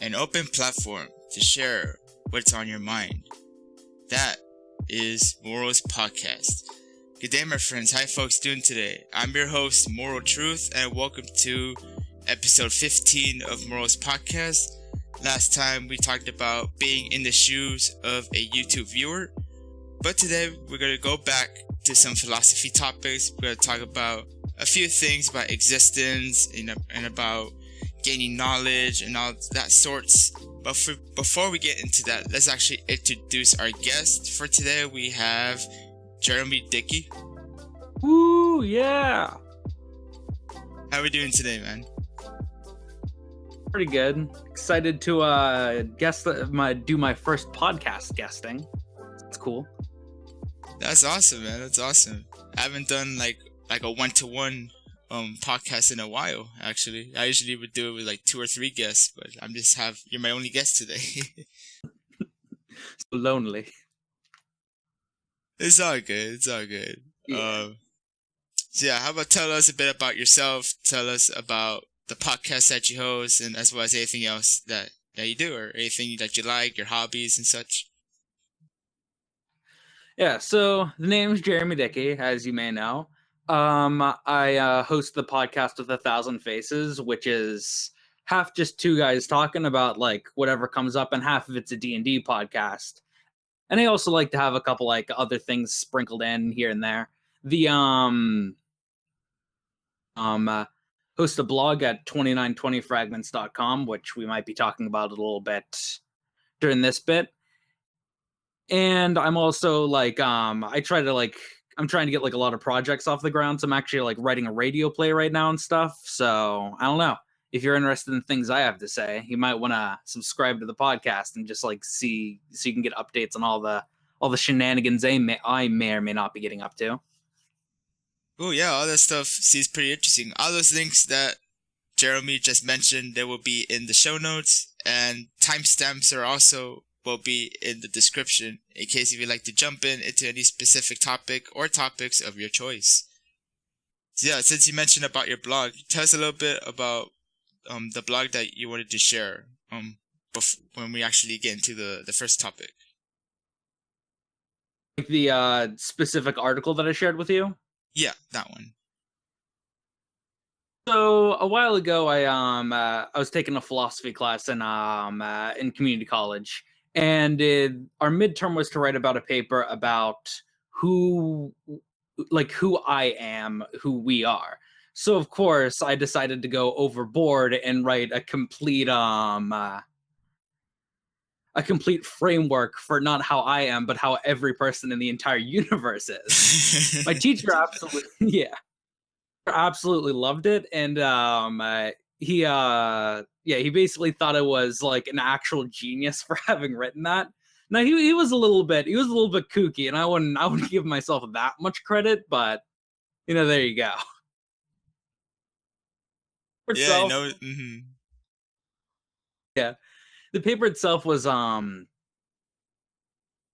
an open platform to share what's on your mind. That is Moral's Podcast. Good day, my friends. How you folks doing today? I'm your host, Moral Truth, and welcome to episode 15 of Moral's Podcast. Last time we talked about being in the shoes of a YouTube viewer, but today we're going to go back to some philosophy topics. We're going to talk about a few things about existence and about gaining knowledge and all that sorts. But before we get into that, let's actually introduce our guest. For today, we have Jeromy Dickey. Woo, yeah. How are we doing today, man? Pretty good. Excited to do my first podcast guesting. It's cool. That's awesome, man. That's awesome. I haven't done like a one-to-one podcast in a while, actually. I usually would do it with like 2 or 3 guests, but you're my only guest today. So lonely. It's all good. It's all good. Yeah. So yeah, how about tell us a bit about yourself? Tell us about the podcast that you host, and as well as anything else that you do, or anything that you like, your hobbies and such. Yeah, so the name's Jeromy Dickey, as you may know. I host the podcast with 1,000 Faces, which is half just 2 guys talking about like whatever comes up, and half of it's a D&D podcast. And I also like to have a couple like other things sprinkled in here and there. The host a blog at 2920fragments.com, which we might be talking about a little bit during this bit. And I'm also like I'm trying to get like a lot of projects off the ground. So I'm actually like writing a radio play right now and stuff. So I don't know. If you're interested in things I have to say, you might want to subscribe to the podcast and just like see so you can get updates on all the shenanigans I may or may not be getting up to. Oh yeah, all that stuff seems pretty interesting. All those links that Jeromy just mentioned, they will be in the show notes, and timestamps will be in the description in case if you'd like to jump into any specific topic or topics of your choice. So yeah, since you mentioned about your blog, tell us a little bit about the blog that you wanted to share when we actually get into the first topic. Like the specific article that I shared with you? Yeah, that one. So a while ago, I was taking a philosophy class in community college, and our midterm was to write about a paper about who I am, who we are. So of course, I decided to go overboard and write a complete framework for not how I am, but how every person in the entire universe is. My teacher absolutely loved it, and he basically thought I was like an actual genius for having written that. Now he was a little bit kooky, and I wouldn't give myself that much credit, but there you go. Yeah, Yeah. The paper itself was a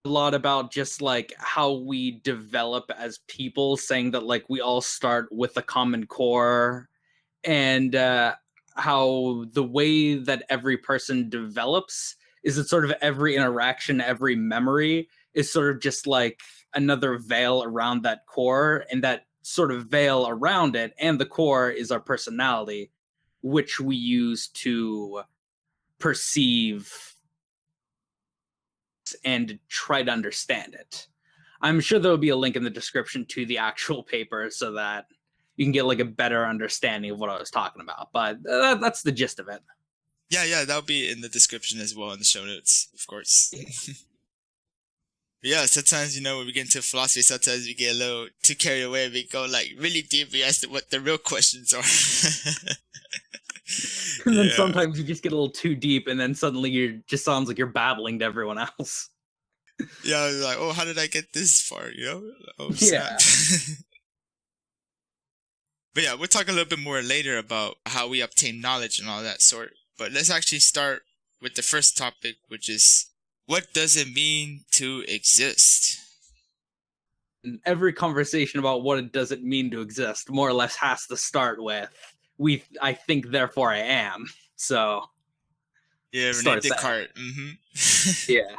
lot about just like how we develop as people, saying that like we all start with a common core, and how the way that every person develops is that sort of every interaction, every memory is sort of just like another veil around that core, and that sort of veil around it and the core is our personality, which we use to perceive and try to understand it. I'm sure there will be a link in the description to the actual paper so that you can get like a better understanding of what I was talking about. But that's the gist of it. Yeah, that'll be in the description as well in the show notes, of course. Yeah, sometimes, when we get into philosophy, sometimes we get a little too carried away and we go like really deeply as to what the real questions are. And then sometimes you just get a little too deep, and then suddenly you just sounds like you're babbling to everyone else. Yeah, like, oh, how did I get this far? Oh, snap. But yeah, we'll talk a little bit more later about how we obtain knowledge and all that sort. But let's actually start with the first topic, which is, what does it mean to exist? And every conversation about what it does it mean to exist more or less has to start with, I think, therefore I am. So Yeah, Rene starts that. Descartes. Yeah.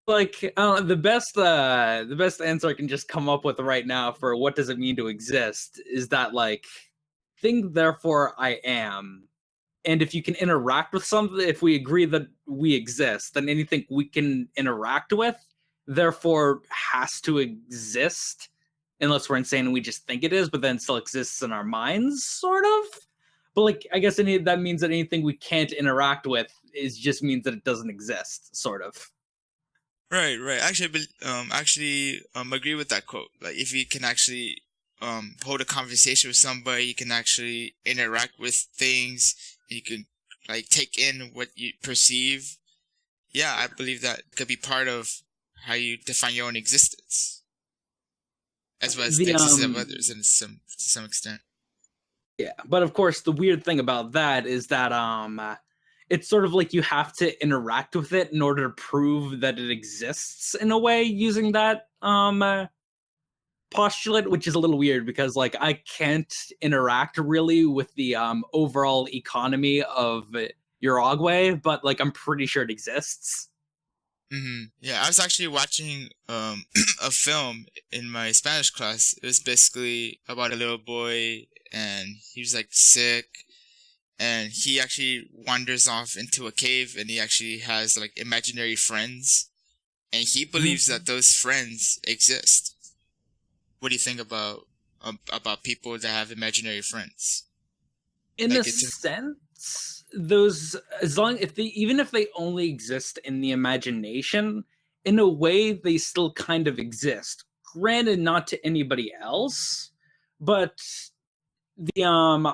Like the best answer I can just come up with right now for what does it mean to exist is that like think therefore I am. And if you can interact with something, if we agree that we exist, then anything we can interact with, therefore, has to exist, unless we're insane and we just think it is, but then still exists in our minds, sort of. But like, I guess that means that anything we can't interact with is just means that it doesn't exist, sort of. Right, right. Actually, agree with that quote. Like, if you can actually hold a conversation with somebody, you can actually interact with things. You can like take in what you perceive. Yeah, I believe that could be part of how you define your own existence, as well as the The existence of others, and to some extent. Yeah, but of course, the weird thing about that is that it's sort of like you have to interact with it in order to prove that it exists in a way using that postulate, which is a little weird because like I can't interact really with the overall economy of Uruguay, but like I'm pretty sure it exists. Yeah, I was actually watching a film in my Spanish class. It was basically about a little boy, and he was like sick, and he actually wanders off into a cave, and he actually has like imaginary friends, and he believes that those friends exist. What do you think about people that have imaginary friends? In a Like sense, those as long if they even if they only exist in the imagination, in a way they still kind of exist. Granted, not to anybody else, but the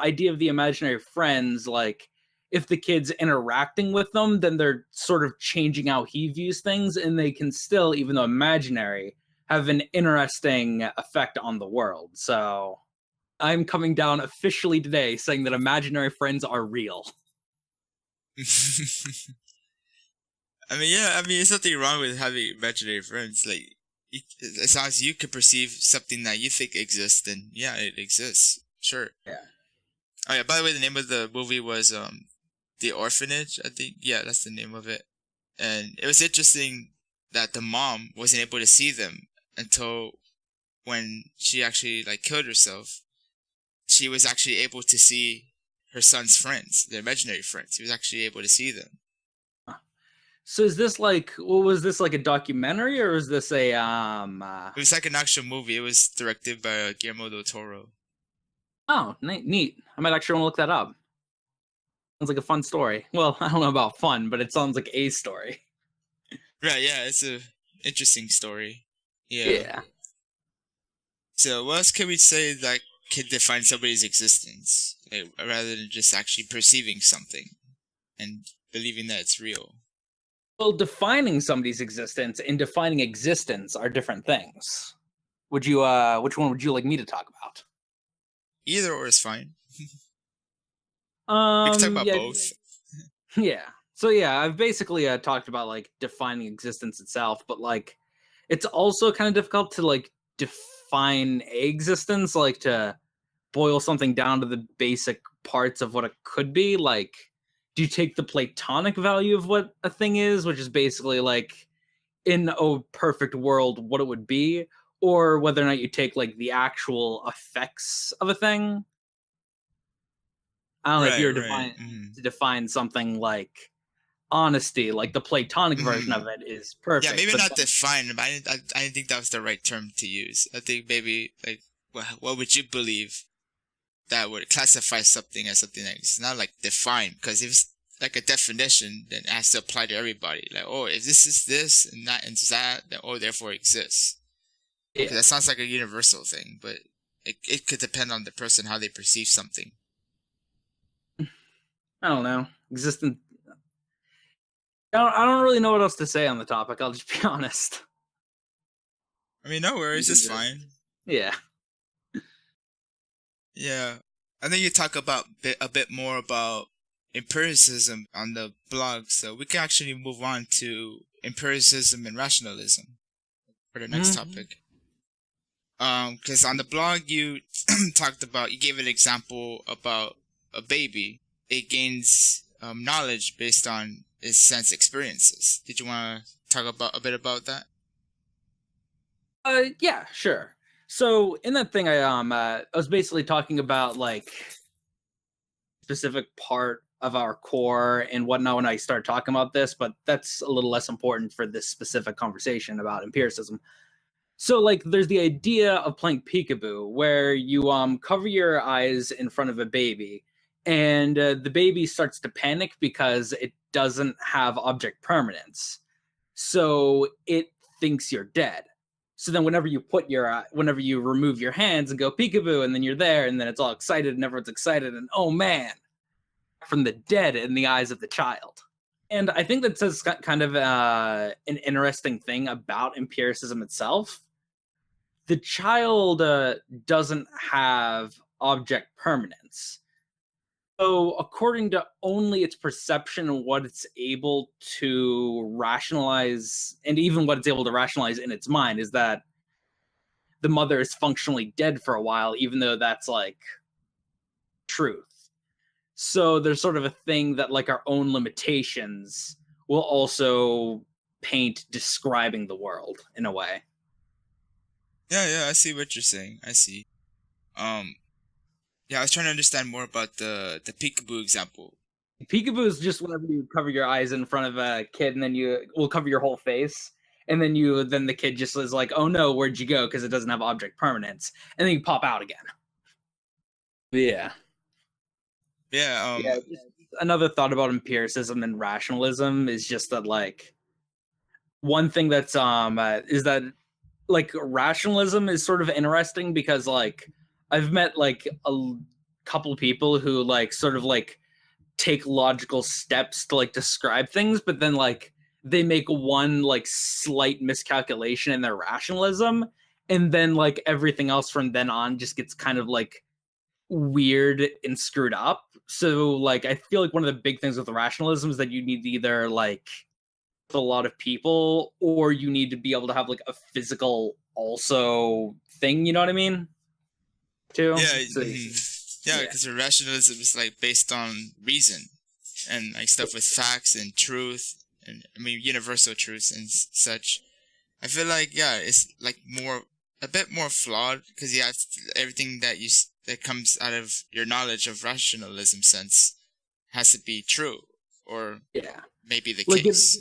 idea of the imaginary friends, like if the kid's interacting with them, then they're sort of changing how he views things, and they can still, even though imaginary, have an interesting effect on the world. So I'm coming down officially today saying that imaginary friends are real. I mean, yeah, I mean, there's nothing wrong with having imaginary friends. Like, as long as you can perceive something that you think exists, then yeah, it exists. Sure. Yeah. Oh yeah. By the way, the name of the movie was The Orphanage. I think. Yeah, that's the name of it. And it was interesting that the mom wasn't able to see them until when she actually like killed herself. She was actually able to see her son's friends, their imaginary friends. He was actually able to see them. So is this like what was this like a documentary or is this a It was like an actual movie. It was directed by Guillermo del Toro. Oh, neat. I might actually want to look that up. Sounds like a fun story. Well, I don't know about fun, but it sounds like a story. Right, yeah, it's a interesting story. Yeah. Yeah. So what else can we say that can define somebody's existence, like, rather than just actually perceiving something and believing that it's real? Well, defining somebody's existence and defining existence are different things. Would you which one would you like me to talk about? Either or is fine. We can talk about Yeah. both. Yeah. So yeah, I've basically talked about like defining existence itself, but like it's also kind of difficult to like define existence, like to boil something down to the basic parts of what it could be. Like, do you take the Platonic value of what a thing is, which is basically like in a perfect world what it would be, or whether or not you take like the actual effects of a thing? I don't know if Right, you're right. to define something like honesty, like the Platonic version of it is Yeah, perfect. maybe But not define, but I didn't think that was the right term to use. I think maybe, like, what would you believe that would classify something as something that is not like defined? Because if it's like a definition, then it has to apply to everybody. Like, oh, if this is this and that and that, then oh, therefore it exists. yeah, That sounds like a universal thing, but it could depend on the person how they perceive something. I don't know. Existence. I don't really know what else to say on the topic. I'll just be honest. I mean, no worries, it's Exist. fine. Yeah. Yeah, I think you talk about a bit more about empiricism on the blog, so we can actually move on to empiricism and rationalism for the next topic. Because on the blog you you gave an example about a baby. It gains knowledge based on its sense experiences. Did you want to talk about a bit about that? Yeah, sure. So in that thing, I was basically talking about like specific part of our core and whatnot when I start talking about this, but that's a little less important for this specific conversation about empiricism. So like there's the idea of playing peekaboo where you cover your eyes in front of a baby and the baby starts to panic because it doesn't have object permanence. So it thinks you're dead. So then whenever you remove your hands and go peekaboo and then you're there and then it's all excited and everyone's excited and oh man, from the dead in the eyes of the child. And I think that says kind of an interesting thing about empiricism itself. The child doesn't have object permanence. So, according to only its perception and what it's able to rationalize, and even what it's able to rationalize in its mind, is that the mother is functionally dead for a while, even though that's like truth. So there's sort of a thing that like our own limitations will also paint describing the world in a way. Yeah, I see what you're saying. I see. Um, yeah, I was trying to understand more about the peekaboo example. Peekaboo is just whenever you cover your eyes in front of a kid and then you will cover your whole face. And then the kid just is like, oh no, where'd you go? Because it doesn't have object permanence. And then you pop out again. Yeah. Yeah, Yeah. Another thought about empiricism and rationalism is just that like one thing that's is that like rationalism is sort of interesting because like I've met like a couple people who like sort of like take logical steps to like describe things, but then like they make one like slight miscalculation in their rationalism, and then like everything else from then on just gets kind of like weird and screwed up. So like I feel like one of the big things with rationalism is that you need to either like with a lot of people or you need to be able to have like a physical also thing, you know what I mean? Too. yeah, So, yeah, because the rationalism is like based on reason and like stuff with facts and truth and I mean universal truths and such. I feel like it's like a bit more flawed because everything that comes out of your knowledge of rationalism sense has to be true or yeah. maybe the Like case.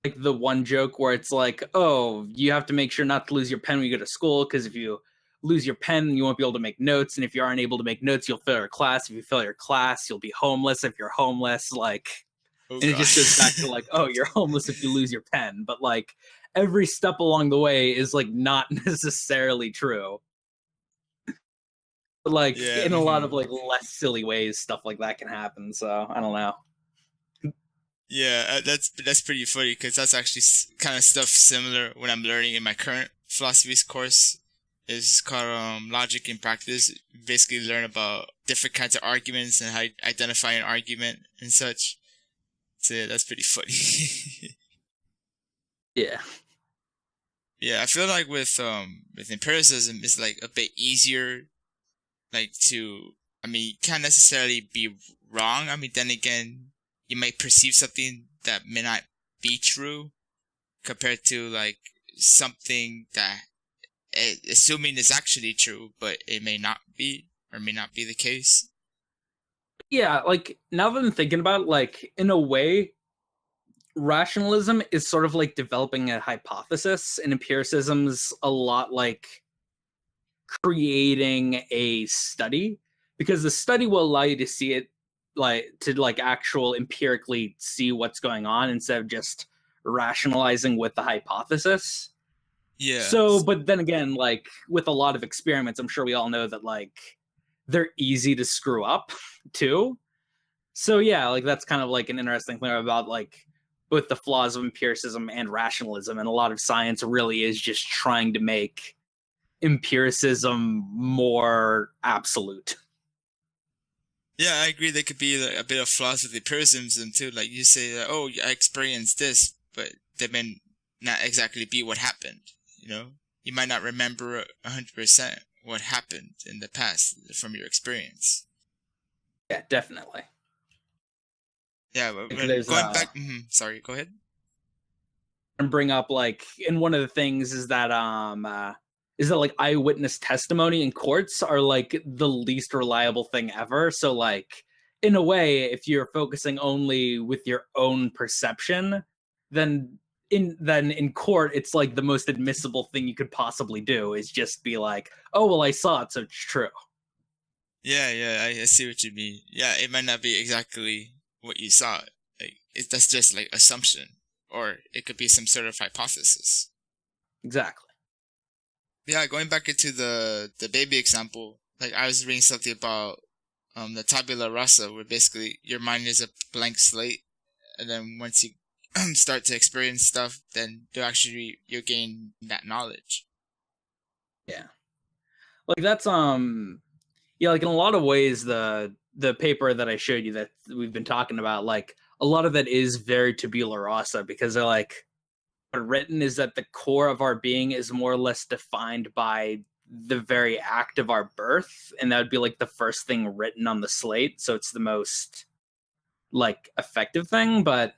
like the one joke where it's like, oh, you have to make sure not to lose your pen when you go to school because if you lose your pen, you won't be able to make notes, and if you aren't able to make notes, you'll fail your class. If you fail your class, you'll be homeless. If you're homeless, like, Oh and it god. just goes back to like, oh, you're homeless if you lose your pen, but like every step along the way is like not necessarily true. But like Yeah. in a lot of like less silly ways, stuff like that can happen. So I don't know. Yeah, that's pretty funny because that's actually kind of stuff similar when I'm learning in my current philosophy's course. Is called logic in practice. You basically learn about different kinds of arguments and how you identify an argument and such. So yeah, that's pretty funny. Yeah. Yeah, I feel like with empiricism, it's like a bit easier, like I mean, you can't necessarily be wrong. I mean, then again, you might perceive something that may not be true compared to like something that assuming is actually true, but it may not be or may not be the case. Yeah, like now that I'm thinking about it, like in a way, rationalism is sort of like developing a hypothesis, and empiricism's a lot like creating a study because the study will allow you to see it like to like actual empirically see what's going on instead of just rationalizing with the hypothesis. Yeah. So, but then again, like with a lot of experiments, I'm sure we all know that like they're easy to screw up too. So yeah, like that's kind of like an interesting thing about like both the flaws of empiricism and rationalism, and a lot of science really is just trying to make empiricism more absolute. Yeah, I agree. There could be like, a bit of flaws with empiricism too. Like you say that, oh, I experienced this, but that may not exactly be what happened. You know, you might not remember 100% what happened in the past from your experience. Yeah, definitely. Yeah, but Like there's going back. Sorry, go ahead. and bring up like, and one of the things is that like eyewitness testimony in courts are like the least reliable thing ever. So like in a way, if you're focusing only with your own perception, then in court it's like the most admissible thing you could possibly do is just be like, oh well, I saw it, so it's true. Yeah, I see what you mean. Yeah, it might not be exactly what you saw. Like, that's just like assumption, or it could be some sort of hypothesis. Exactly. Yeah, going back into the baby example, like I was reading something about the tabula rasa, where basically your mind is a blank slate, and then once you start to experience stuff, then you gain that knowledge. Yeah. Like that's yeah, like in a lot of ways the paper that I showed you that we've been talking about, like a lot of that is very tabula rasa because they're like what written is that the core of our being is more or less defined by the very act of our birth, and that would be like the first thing written on the slate, so it's the most like effective thing. But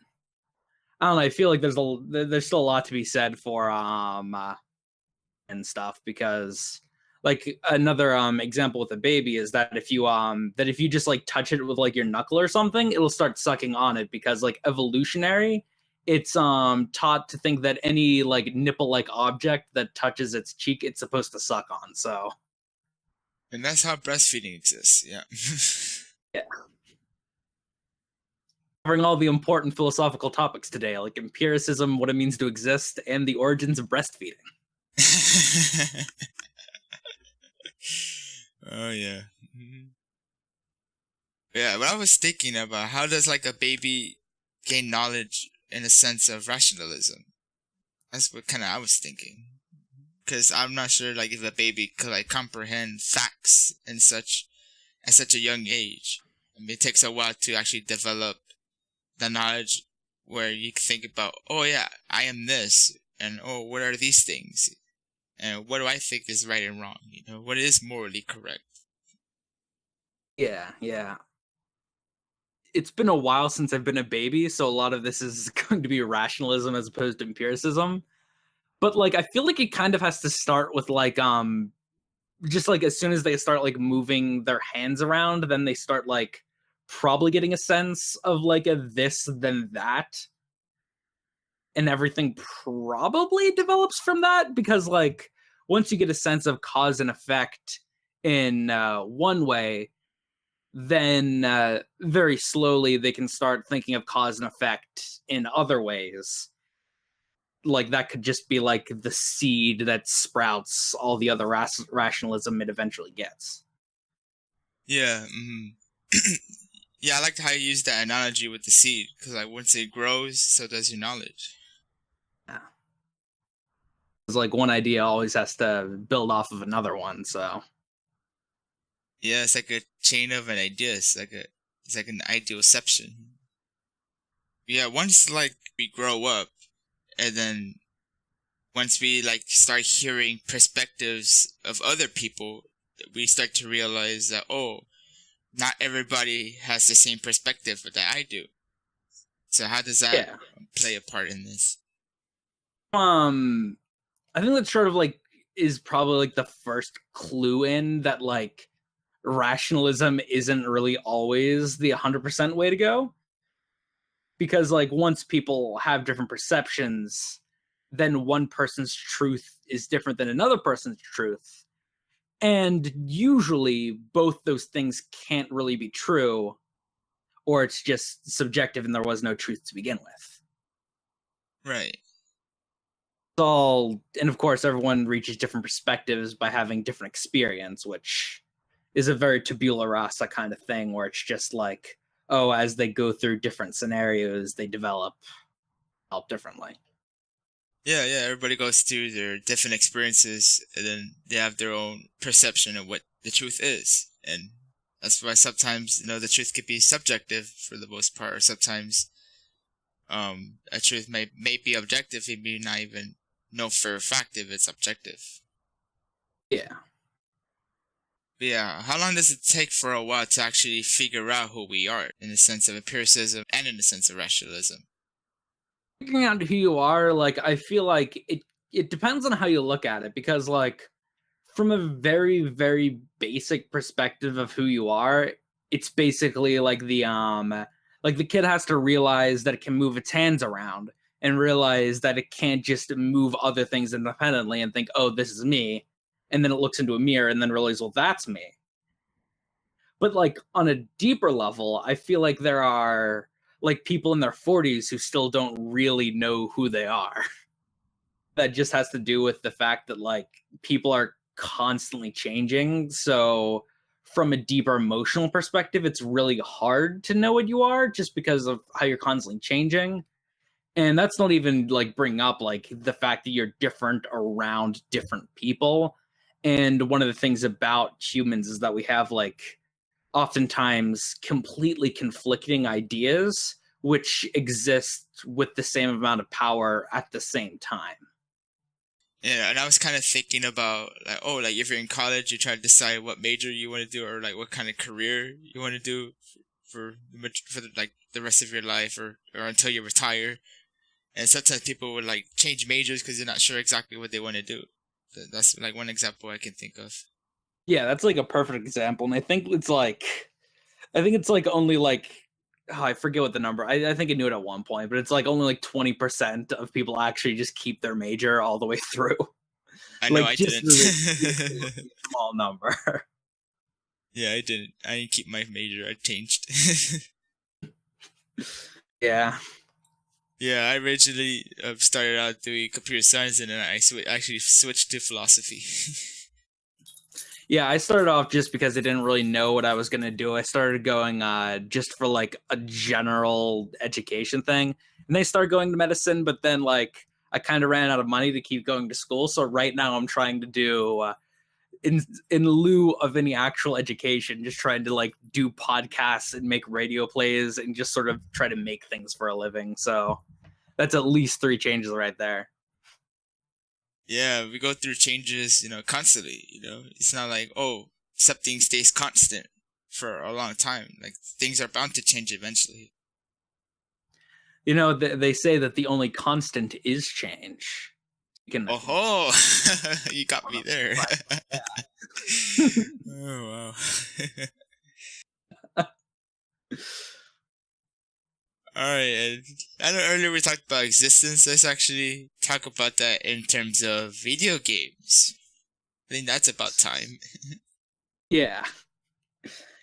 I don't know, I feel like there's still a lot to be said for and stuff because like another example with a baby is that if you just like touch it with like your knuckle or something, it'll start sucking on it because like evolutionary it's taught to think that any like nipple like object that touches its cheek it's supposed to suck on. So And that's how breastfeeding exists. Yeah. yeah, covering all the important philosophical topics today, like empiricism, what it means to exist, and the origins of breastfeeding. Oh yeah. Yeah, but I was thinking about how does like a baby gain knowledge in a sense of rationalism? That's what kind of I was thinking. Because I'm not sure like if a baby could like comprehend facts and such at such a young age. I mean, it takes a while to actually develop the knowledge where you can think about, oh yeah, I am this, and oh, what are these things, and what do I think is right and wrong? You know, what is morally correct? Yeah. It's been a while since I've been a baby, so a lot of this is going to be rationalism as opposed to empiricism. But like I feel like it kind of has to start with like just like as soon as they start like moving their hands around, then they start like probably getting a sense of like a this then that. And everything probably develops from that because like once you get a sense of cause and effect in one way, then very slowly they can start thinking of cause and effect in other ways. Like that could just be like the seed that sprouts all the other rationalism it eventually gets. Yeah. Yeah, I liked how you used that analogy with the seed, because like once it grows, so does your knowledge. Yeah. It's like one idea always has to build off of another one, so Yeah, it's like a chain of an idea. It's like an idealception. Yeah, once like we grow up, and then once we like start hearing perspectives of other people, we start to realize that, oh, not everybody has the same perspective that I do. So how does that yeah. play a part in this? I think that sort of like is probably like the first clue in that like rationalism isn't really always the 100% way to go, because like once people have different perceptions, then one person's truth is different than another person's truth, and usually both those things can't really be true, or it's just subjective and there was no truth to begin with. Right. All, and of course everyone reaches different perspectives by having different experience, which is a very tabula rasa kind of thing where it's just like, oh, as they go through different scenarios they develop help differently. Yeah, everybody goes through their different experiences, and then they have their own perception of what the truth is. And that's why sometimes, the truth could be subjective for the most part, or sometimes a truth may be objective, you may not even know for a fact if it's objective. Yeah. But yeah, how long does it take for a while to actually figure out who we are in the sense of empiricism and in the sense of rationalism? Figuring out who you are, like, I feel like it depends on how you look at it, because like from a very, very basic perspective of who you are, it's basically like the kid has to realize that it can move its hands around and realize that it can't just move other things independently and think, oh, this is me. And then it looks into a mirror and then realizes, well, that's me. But like on a deeper level, I feel like there are like people in their 40s who still don't really know who they are. That just has to do with the fact that like people are constantly changing. So from a deeper emotional perspective, it's really hard to know what you are just because of how you're constantly changing. And that's not even like bring up like the fact that you're different around different people. And one of the things about humans is that we have like oftentimes completely conflicting ideas which exist with the same amount of power at the same time. Yeah, and I was kind of thinking about like, oh, like if you're in college, you try to decide what major you want to do or like what kind of career you want to do for like the rest of your life or until you retire. And sometimes people would like change majors because they're not sure exactly what they want to do. That's like one example I can think of. Yeah, that's like a perfect example. And I think it's like only like, oh, I forget what the number. I think I knew it at one point, but it's like only like 20% of people actually just keep their major all the way through. I know Like I just didn't. a ridiculously small number. Yeah, I didn't. I didn't keep my major. I changed. Yeah. Yeah, I originally started out doing computer science and then I actually switched to philosophy. Yeah, I started off just because I didn't really know what I was going to do. I started going just for like a general education thing. And they started going to medicine, but then like I kind of ran out of money to keep going to school. So right now I'm trying to do in lieu of any actual education, just trying to like do podcasts and make radio plays and just sort of try to make things for a living. So that's at least 3 changes right there. Yeah, we go through changes, constantly, It's not like, oh, something stays constant for a long time. Like, things are bound to change eventually. You know, they say that the only constant is change. Oh, you got me there. Oh, wow. Alright, and I know earlier we talked about existence. Let's actually talk about that in terms of video games. I think that's about time. Yeah.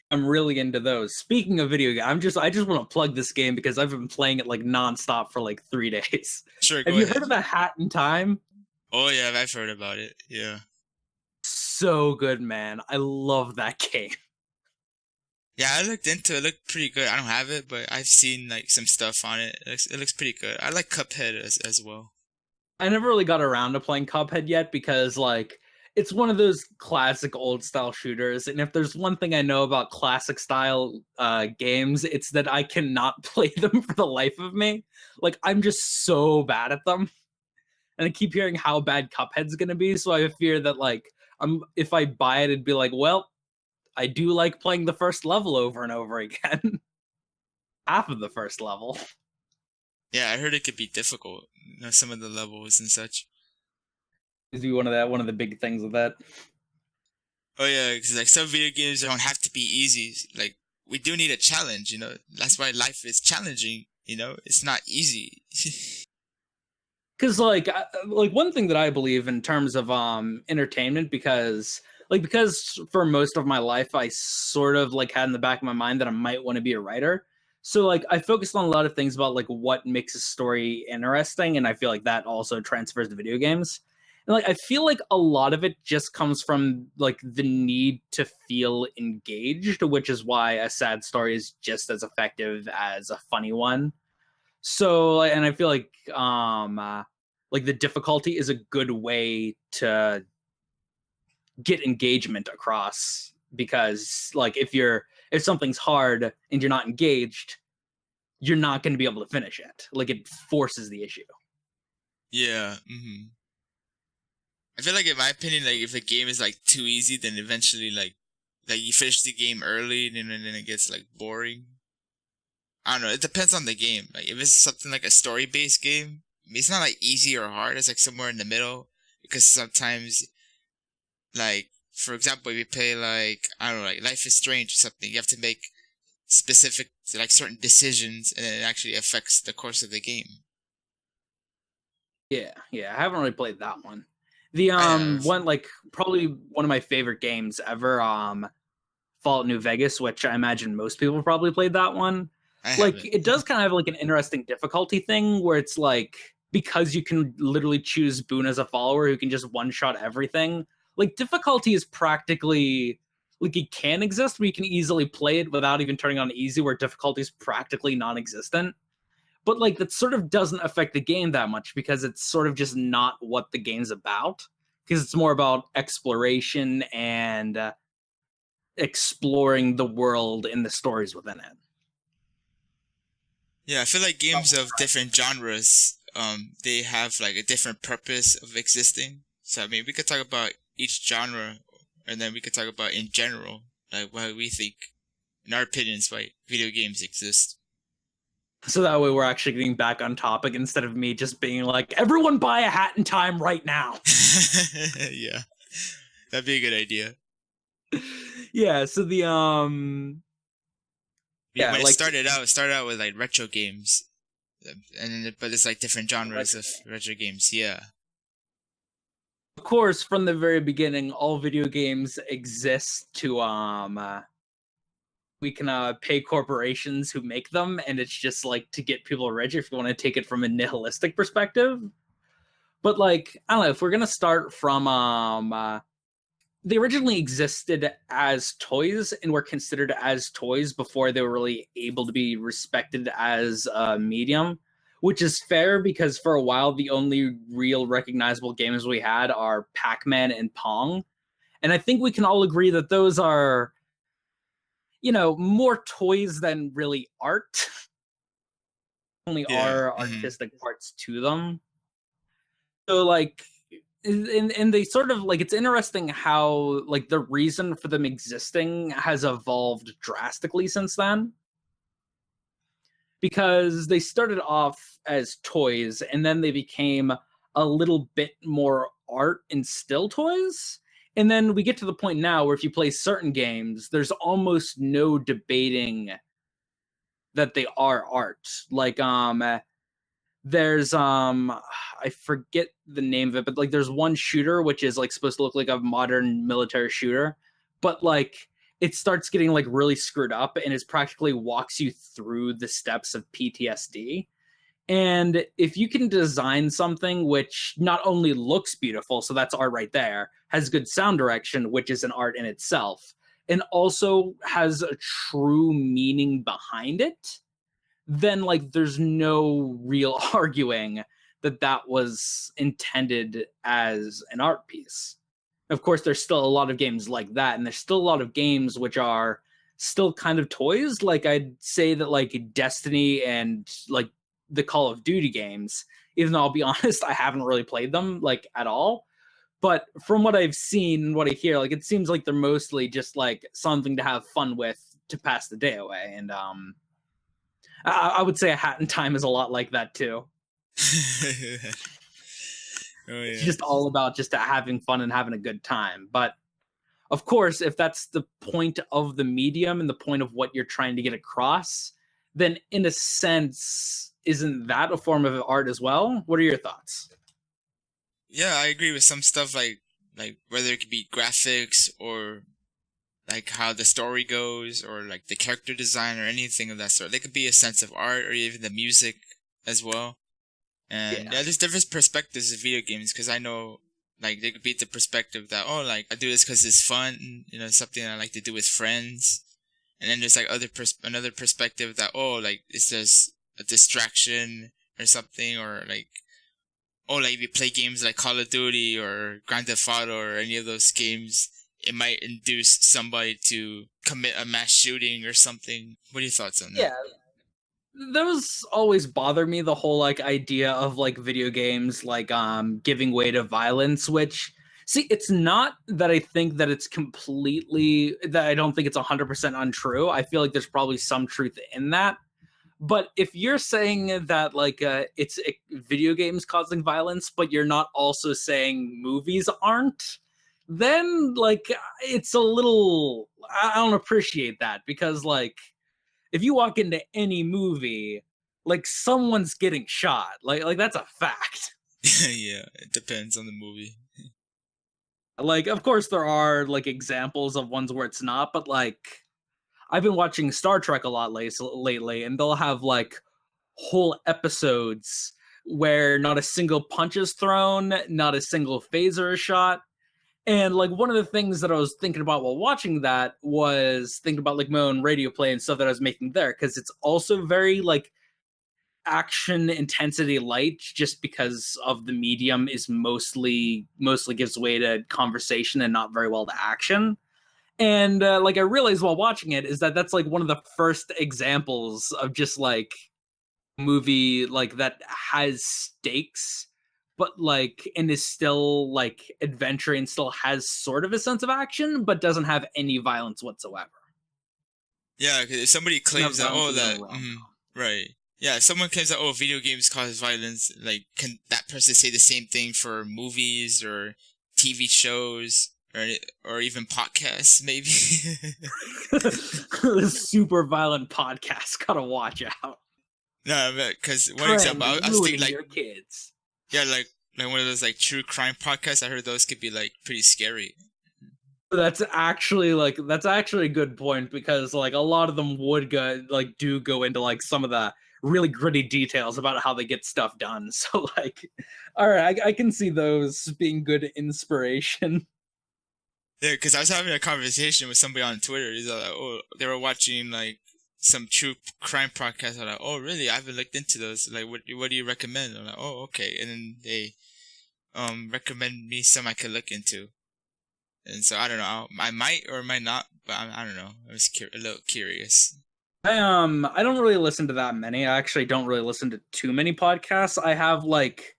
I'm really into those. Speaking of video games, I just want to plug this game because I've been playing it like nonstop for like 3 days. Sure, Have go you ahead. heard of A Hat in Time? Oh yeah, I've heard about it. Yeah. So good, man. I love that game. Yeah, I looked into it. It looked pretty good. I don't have it, but I've seen like some stuff on it. It looks pretty good. I like Cuphead as well. I never really got around to playing Cuphead yet because like it's one of those classic old style shooters, and if there's one thing I know about classic style games, it's that I cannot play them for the life of me. Like I'm just so bad at them, and I keep hearing how bad Cuphead's gonna be, so I fear that like if I buy it, it'd be like, well, I do like playing the first level over and over again. Half of the first level. Yeah, I heard it could be difficult. Some of the levels and such. Is one of the big things with that. Oh yeah, because like some video games don't have to be easy. Like we do need a challenge. That's why life is challenging. It's not easy. Because like one thing that I believe in terms of entertainment, because for most of my life I sort of like had in the back of my mind that I might want to be a writer. So like I focused on a lot of things about like what makes a story interesting, and I feel like that also transfers to video games. And like I feel like a lot of it just comes from like the need to feel engaged, which is why a sad story is just as effective as a funny one. So, and I feel like the difficulty is a good way to get engagement across, because like if something's hard and you're not engaged, you're not going to be able to finish it. Like it forces the issue. Yeah. I feel like in my opinion, like if a game is like too easy, then eventually like like you finish the game early and then it gets like boring. I don't know. It depends on the game. Like if it's something like a story-based game, I mean, it's not like easy or hard. It's like somewhere in the middle because sometimes, like for example, if you play like I don't know, like Life is Strange or something, you have to make specific like certain decisions, and then it actually affects the course of the game. Yeah, I haven't really played that one. The I have. one like probably one of my favorite games ever, Fallout New Vegas, which I imagine most people probably played that one. I Like haven't. it does kind of have like an interesting difficulty thing where it's like because you can literally choose Boone as a follower who can just one shot everything. Like difficulty is practically like it can exist, but you can easily play it without even turning on easy, where difficulty is practically non-existent. But like that sort of doesn't affect the game that much because it's sort of just not what the game's about. Because it's more about exploration and exploring the world and the stories within it. Yeah, I feel like games of different genres, they have like a different purpose of existing. So I mean, we could talk about each genre, and then we could talk about in general, like why we think, in our opinions, why video games exist. So that way we're actually getting back on topic instead of me just being like, everyone buy a Hat in Time right now. Yeah, that'd be a good idea. Yeah, so the Yeah, when like it started out with like retro games, but it's like different genres of retro games. Yeah. Of course, from the very beginning, all video games exist to we can pay corporations who make them, and it's just like to get people rich if you want to take it from a nihilistic perspective. But like, I don't know, if we're gonna start from they originally existed as toys and were considered as toys before they were really able to be respected as a medium, which is fair because for a while the only real recognizable games we had are Pac-Man and Pong. And I think we can all agree that those are, more toys than really art. Only Yeah. are artistic parts to them. So like and they sort of like it's interesting how like the reason for them existing has evolved drastically since then, because they started off as toys and then they became a little bit more art and still toys, and then we get to the point now where if you play certain games there's almost no debating that they are art. Like there's I forget the name of it, but like there's one shooter which is like supposed to look like a modern military shooter, but like it starts getting like really screwed up and it practically walks you through the steps of PTSD. And if you can design something which not only looks beautiful, so that's art right there, has good sound direction, which is an art in itself, and also has a true meaning behind it, then like there's no real arguing that that was intended as an art piece. Of course, there's still a lot of games like that, and there's still a lot of games which are still kind of toys. Like I'd say that like Destiny and like the Call of Duty games, even though I'll be honest, I haven't really played them like at all. But from what I've seen and what I hear, like it seems like they're mostly just like something to have fun with to pass the day away. And I would say A Hat in Time is a lot like that too. Oh, yeah. It's just all about just having fun and having a good time. But of course, if that's the point of the medium and the point of what you're trying to get across, then in a sense, isn't that a form of art as well? What are your thoughts? Yeah, I agree with some stuff like whether it could be graphics or like how the story goes or like the character design or anything of that sort. They could be a sense of art or even the music as well. And yeah, there's different perspectives of video games because I know like there could be the perspective that, oh, like I do this because it's fun, something I like to do with friends. And then there's like another perspective that, oh, like it's just a distraction or something, or like, oh, like if you play games like Call of Duty or Grand Theft Auto or any of those games, it might induce somebody to commit a mass shooting or something. What are your thoughts on that? Yeah, those always bother me, the whole like idea of like video games like giving way to violence, which See, it's not that I think that it's completely, that I don't think it's 100% untrue. I feel like there's probably some truth in that. But if you're saying that like it's video games causing violence, but you're not also saying movies aren't, then like it's a little, I don't appreciate that, because like if you walk into any movie, like someone's getting shot. Like that's a fact. Yeah, it depends on the movie. Like of course there are like examples of ones where it's not, but like I've been watching Star Trek a lot lately, and they'll have like whole episodes where not a single punch is thrown, not a single phaser is shot. And like one of the things that I was thinking about while watching that was thinking about like my own radio play and stuff that I was making there, because it's also very like action intensity light, just because of the medium is mostly gives way to conversation and not very well to action. And like I realized while watching it is that that's like one of the first examples of just like movie like that has stakes, but like and is still like adventure and still has sort of a sense of action, but doesn't have any violence whatsoever. Yeah, 'cause if somebody claims that, Violence oh, is in a that, rom-com. right. Yeah, if someone claims that, oh, video games cause violence, like, can that person say the same thing for movies or TV shows or even podcasts, maybe? Super violent podcast. Gotta watch out. No, because one Trend example, I was thinking ruining like, your kids. yeah, like one of those like true crime podcasts. I heard those could be like pretty scary. That's actually a good point, because like a lot of them would do go into like some of the really gritty details about how they get stuff done. So like, all right, I can see those being good inspiration. Yeah, because I was having a conversation with somebody on Twitter. He's like, oh, they were watching like some true crime podcast. I'm like, oh, really? I haven't looked into those. Like, what do you recommend? I'm like, oh, okay. And then they recommend me some I could look into. And so I don't know. I might or might not, but I don't know. I was a little curious. I don't really listen to that many. I actually don't really listen to too many podcasts. I have like,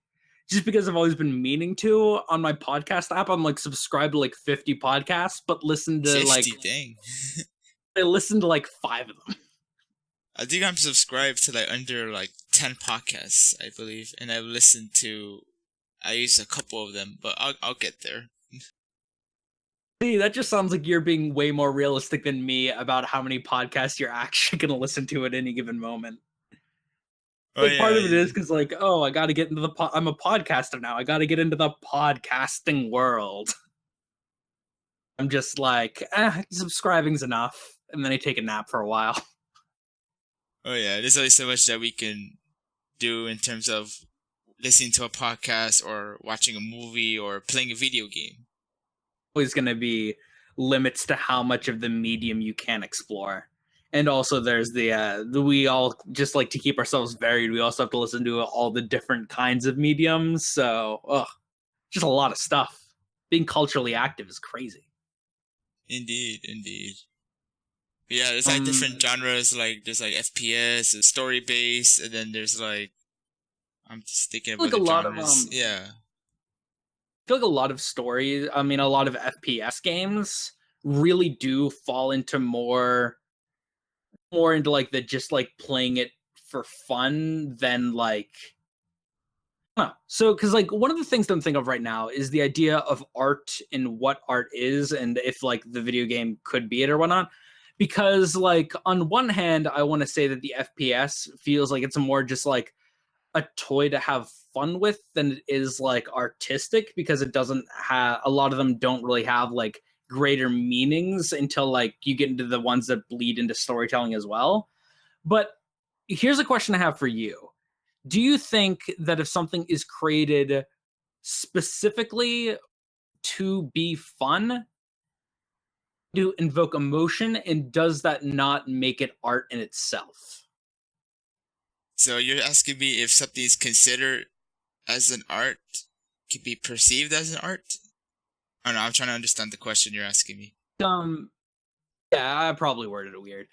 just because I've always been meaning to on my podcast app, I'm like subscribed to like 50 podcasts, but listen to 50, like dang. I listen to like 5 of them. I think I'm subscribed to like under like 10 podcasts, I believe, and I've listened to I use a couple of them, but I'll get there. See, that just sounds like you're being way more realistic than me about how many podcasts you're actually going to listen to at any given moment. Oh Like, yeah, part of it is because, like, oh, I got to get into I'm a podcaster now. I got to get into the podcasting world. I'm just like, subscribing's enough. And then I take a nap for a while. oh yeah. There's only so much that we can do in terms of listening to a podcast or watching a movie or playing a video game. Always going to be limits to how much of the medium you can explore. And also there's the we all just like to keep ourselves varied. We also have to listen to all the different kinds of mediums. So, just a lot of stuff. Being culturally active is crazy. Indeed, indeed. Yeah, there's like different genres. Like there's like FPS, story based, and then there's like I'm just thinking about like the a lot of genres. Yeah. I feel like a lot of stories, I mean, a lot of FPS games really do fall into more into like the just like playing it for fun than like. Huh. So, because like one of the things that I'm thinking of right now is the idea of art and what art is, and if like the video game could be it or whatnot. Because like on one hand, I want to say that the FPS feels like it's more just like a toy to have fun with than it is like artistic, because it doesn't have, a lot of them don't really have like greater meanings until like you get into the ones that bleed into storytelling as well. But here's a question I have for you. Do you think that if something is created specifically to be fun, to invoke emotion, and does that not make it art in itself? So you're asking me if something is considered as an art, can be perceived as an art? I don't know. I'm trying to understand the question you're asking me. Yeah, I probably worded it weird.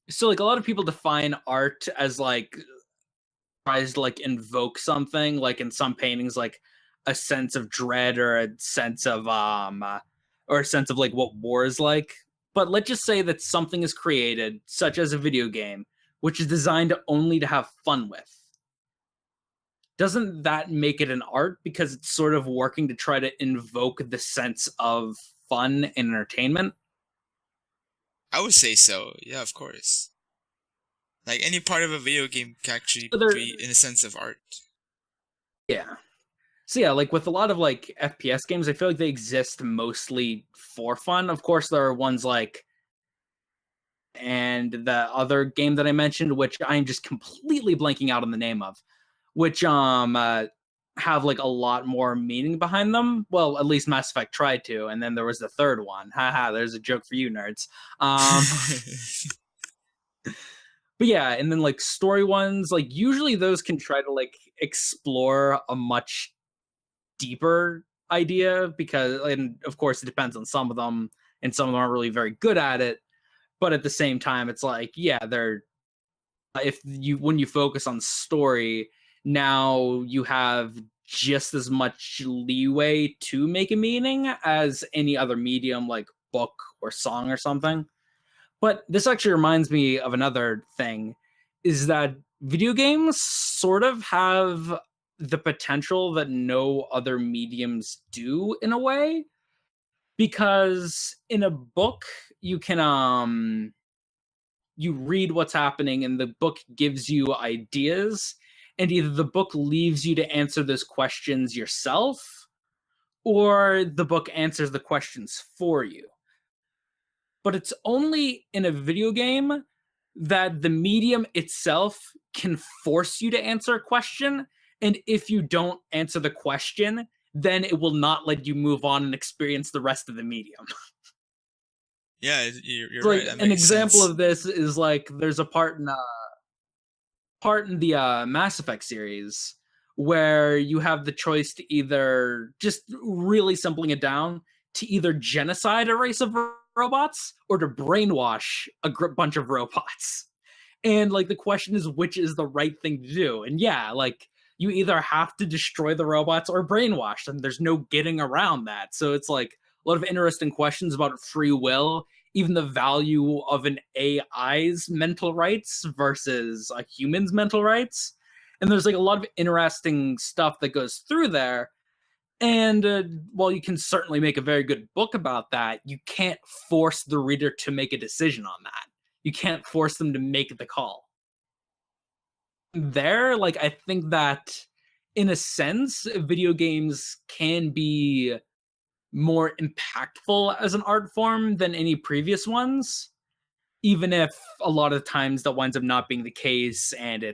So like a lot of people define art as like tries to like invoke something, like in some paintings, like a sense of dread or a sense of like what war is like. But let's just say that something is created, such as a video game, which is designed only to have fun with. Doesn't that make it an art because it's sort of working to try to invoke the sense of fun and entertainment? I would say so. Yeah, of course. Like any part of a video game can actually be in a sense of art. Yeah. So yeah, like with a lot of like FPS games, I feel like they exist mostly for fun. Of course, there are ones like and the other game that I mentioned, which I'm just completely blanking out on the name of, which have like a lot more meaning behind them. Well, at least Mass Effect tried to, and then there was the third one. Haha, there's a joke for you nerds. But yeah, and then like story ones, like usually those can try to like explore a much deeper idea because, and of course, it depends on some of them, and some of them aren't really very good at it. But at the same time, it's like, yeah, they're if you when you focus on story, now you have just as much leeway to make a meaning as any other medium like book or song or something. But this actually reminds me of another thing is that video games sort of have the potential that no other mediums do in a way because in a book you can you read what's happening and the book gives you ideas and either the book leaves you to answer those questions yourself or the book answers the questions for you. But it's only in a video game that the medium itself can force you to answer a question. And if you don't answer the question, then it will not let you move on and experience the rest of the medium. Yeah, you're like right. an example of this is like there's a part in the Mass Effect series where you have the choice to either just really simpling it down to either genocide a race of robots or to brainwash a bunch of robots. And like the question is which is the right thing to do. And yeah, like you either have to destroy the robots or brainwash them. There's no getting around that. So it's like a lot of interesting questions about free will, even the value of an AI's mental rights versus a human's mental rights. And there's like a lot of interesting stuff that goes through there. And while you can certainly make a very good book about that, you can't force the reader to make a decision on that. You can't force them to make the call. There, like, I think that in a sense, video games can be more impactful as an art form than any previous ones, even if a lot of times that winds up not being the case. And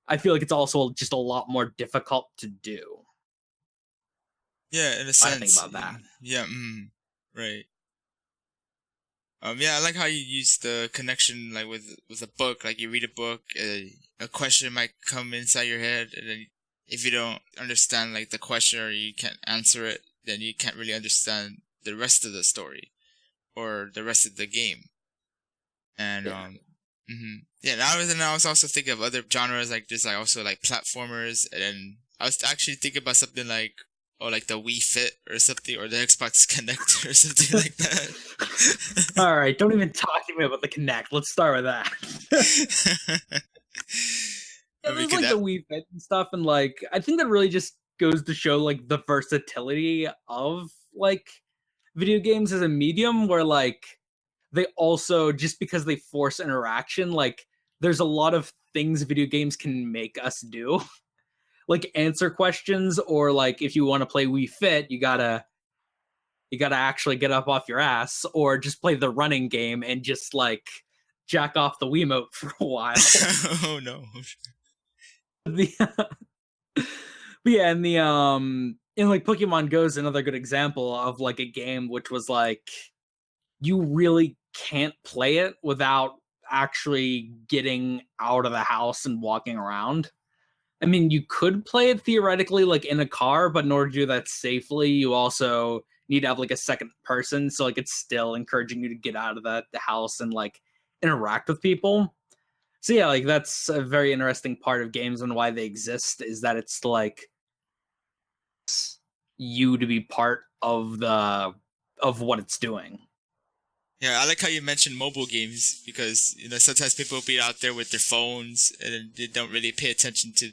I feel like it's also just a lot more difficult to do. Yeah, in a sense. I think about that. Yeah, right. Yeah, I like how you use the connection, like with a book. Like you read a book, a question might come inside your head, and then if you don't understand like the question or you can't answer it, then you can't really understand the rest of the story or the rest of the game. And yeah. I was also thinking of other genres like this, like also like platformers, and then I was actually thinking about something like like the Wii Fit or something, or the Xbox Connect or something like that. All right, don't even talk to me about the Kinect. Let's start with that. There's like the Wii Fit and stuff, and like I think that really just goes to show like the versatility of like video games as a medium, where like they also, just because they force interaction, like there's a lot of things video games can make us do. Like answer questions, or like if you want to play Wii Fit, you gotta actually get up off your ass, or just play the running game and just like jack off the Wiimote for a while. Oh no. But yeah, and in like Pokemon Go is another good example of like a game which was like you really can't play it without actually getting out of the house and walking around. I mean, you could play it theoretically like in a car, but in order to do that safely, you also need to have like a second person. So like it's still encouraging you to get out of the house and like interact with people. So yeah, like that's a very interesting part of games and why they exist, is that it's like you to be part of what it's doing. Yeah, I like how you mentioned mobile games because sometimes people will be out there with their phones and they don't really pay attention to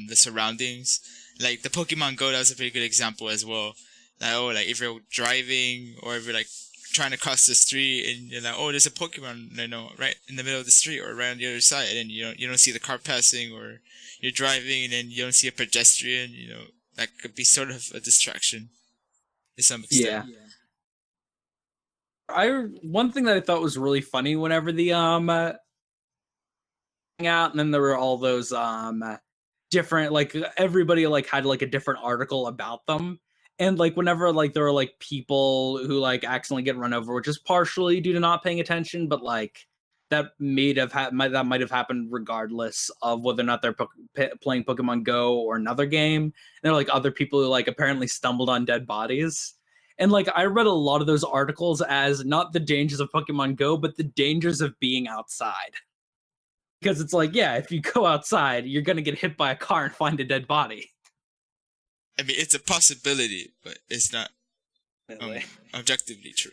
the surroundings. Like the Pokemon Go, that was a pretty good example as well. Like if you're driving or if you're like trying to cross the street and you're like, oh, there's a Pokemon, right in the middle of the street or right on the other side, and you don't see the car passing, or you're driving and then you don't see a pedestrian. That could be sort of a distraction to some extent. Yeah. One thing that I thought was really funny whenever the out, and then there were all those different, like, everybody like had like a different article about them, and like whenever like there were like people who like accidentally get run over, which is partially due to not paying attention, but like that might have happened regardless of whether or not they're playing Pokemon Go or another game. And there are like other people who like apparently stumbled on dead bodies. And like I read a lot of those articles as not the dangers of Pokemon Go, but the dangers of being outside. Because it's like, yeah, if you go outside, you're gonna get hit by a car and find a dead body. I mean, it's a possibility, but it's not objectively true.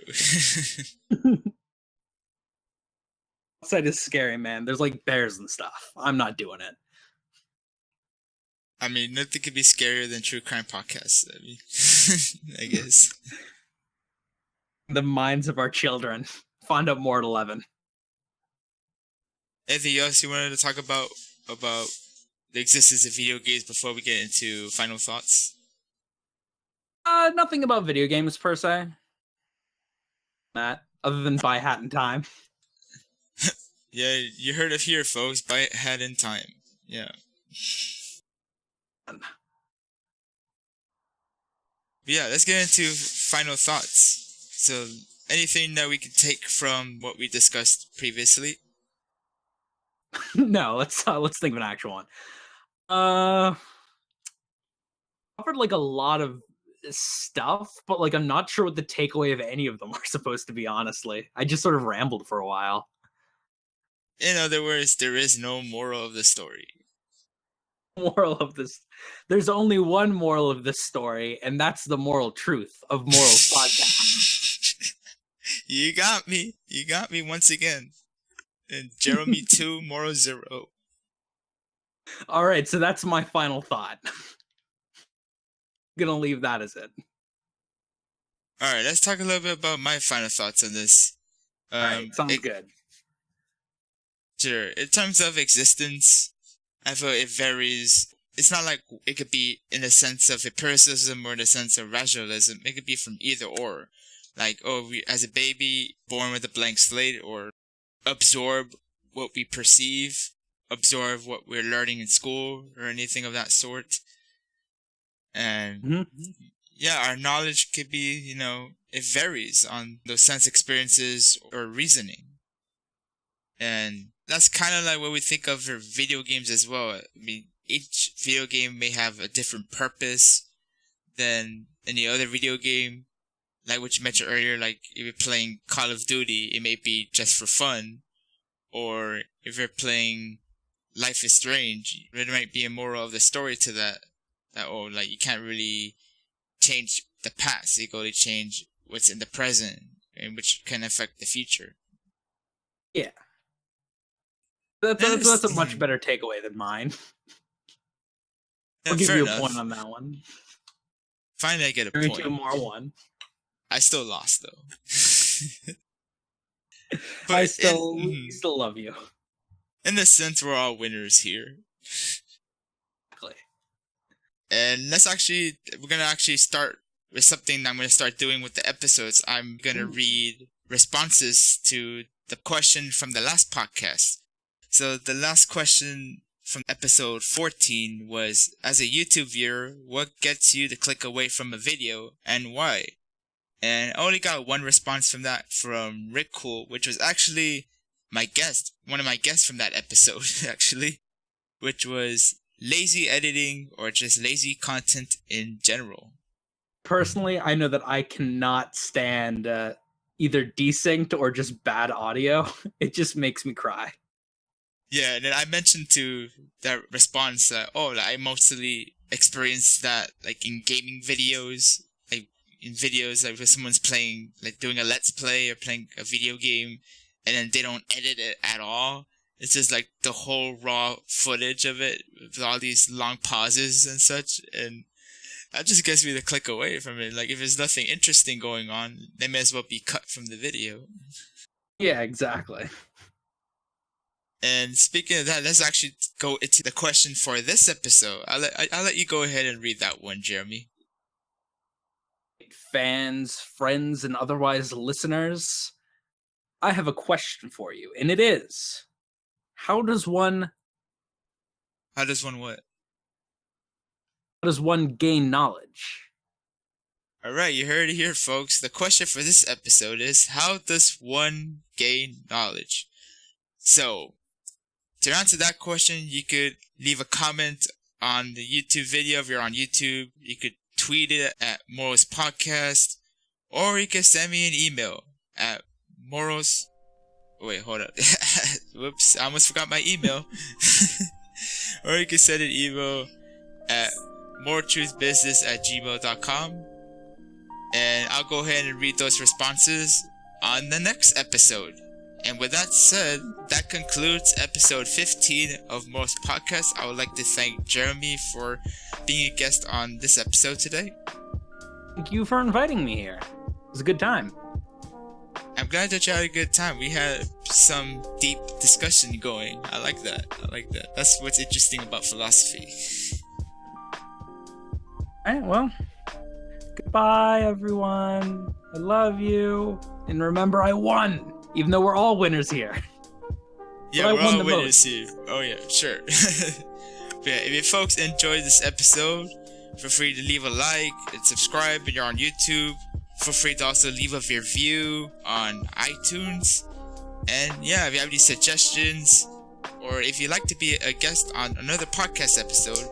Outside is scary, man. There's like bears and stuff. I'm not doing it. I mean, nothing could be scarier than true crime podcasts. I mean, I guess. The minds of our children. Find out more at 11. Anything else you wanted to talk about the existence of video games before we get into final thoughts? Nothing about video games per se. That, other than Buy Hat in Time. Yeah, you heard it here, folks. Buy Hat in Time. Yeah. Yeah, let's get into final thoughts. So, anything that we can take from what we discussed previously? No, let's think of an actual one. Offered like a lot of stuff, but like I'm not sure what the takeaway of any of them are supposed to be, honestly. I just sort of rambled for a while. In other words, there is no moral of the story. Moral of this, there's only one moral of this story, and that's the moral truth of Morals Podcast. You got me once again. And Jeromy 2, Moral 0. All right, so that's my final thought. I'm gonna leave that as it. All right, let's talk a little bit about my final thoughts on this. All right, sounds good. Sure. In terms of existence, I feel it varies. It's not like it could be in the sense of empiricism or in the sense of rationalism. It could be from either or. Like, we as a baby, born with a blank slate, or absorb what we perceive, absorb what we're learning in school, or anything of that sort. And yeah, our knowledge could be, it varies on those sense experiences or reasoning. And that's kind of like what we think of for video games as well. I mean, each video game may have a different purpose than any other video game. Like what you mentioned earlier, like if you're playing Call of Duty, it may be just for fun. Or if you're playing Life is Strange, there might be a moral of the story to that. Like you can't really change the past. You can only change what's in the present, and which can affect the future. Yeah. That's a much better takeaway than mine. I'll give you a point on that one. Finally, I get a point. 2 more 1. I still lost though. But I still love you. In the sense, we're all winners here. Exactly. And we're gonna actually start with something that I'm gonna start doing with the episodes. I'm gonna read responses to the question from the last podcast. So the last question from episode 14 was, as a YouTube viewer, what gets you to click away from a video and why? And I only got one response from that from Rick Cool, which was actually one of my guests from that episode, actually, which was lazy editing or just lazy content in general. Personally, I know that I cannot stand either desynced or just bad audio. It just makes me cry. Yeah, and then I mentioned to that response that, I mostly experienced that like in gaming videos, like in videos like where someone's playing, like doing a let's play or playing a video game, and then they don't edit it at all. It's just like the whole raw footage of it with all these long pauses and such, and that just gets me to click away from it. Like if there's nothing interesting going on, they may as well be cut from the video. Yeah, exactly. And speaking of that, let's actually go into the question for this episode. I'll let you go ahead and read that one, Jeromy. Fans, friends, and otherwise listeners, I have a question for you, and it is, how does one what? How does one gain knowledge? Alright, you heard it here, folks. The question for this episode is, how does one gain knowledge? So, to answer that question, you could leave a comment on the YouTube video if you're on YouTube. You could tweet it at Moros Podcast, or you could send me an email at Moros. Wait, hold up. Whoops, I almost forgot my email. Or you could send an email at moretruthbusiness@gmail.com, and I'll go ahead and read those responses on the next episode. And with that said, that concludes episode 15 of Moros Podcast. I would like to thank Jeromy for being a guest on this episode today. Thank you for inviting me here. It was a good time. I'm glad that you had a good time. We had some deep discussion going. I like that. That's what's interesting about philosophy. Alright, well, goodbye, everyone. I love you. And remember, I won! Even though we're all winners here. Yeah, we're all winners here. Oh yeah, sure. But yeah, if you folks enjoyed this episode, feel free to leave a like and subscribe if you're on YouTube. Feel free to also leave a review on iTunes. And yeah, if you have any suggestions, or if you'd like to be a guest on another podcast episode,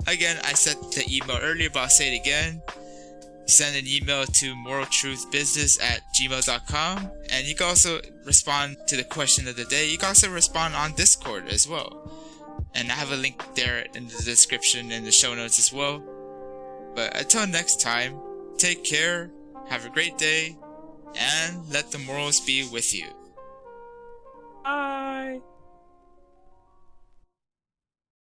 again, I said the email earlier, but I'll say it again. Send an email to moraltruthbusiness@gmail.com, and you can also respond to the question of the day. You can also respond on Discord as well, and I have a link there in the description and the show notes as well. But until next time, take care, have a great day, and let the morals be with you. Bye.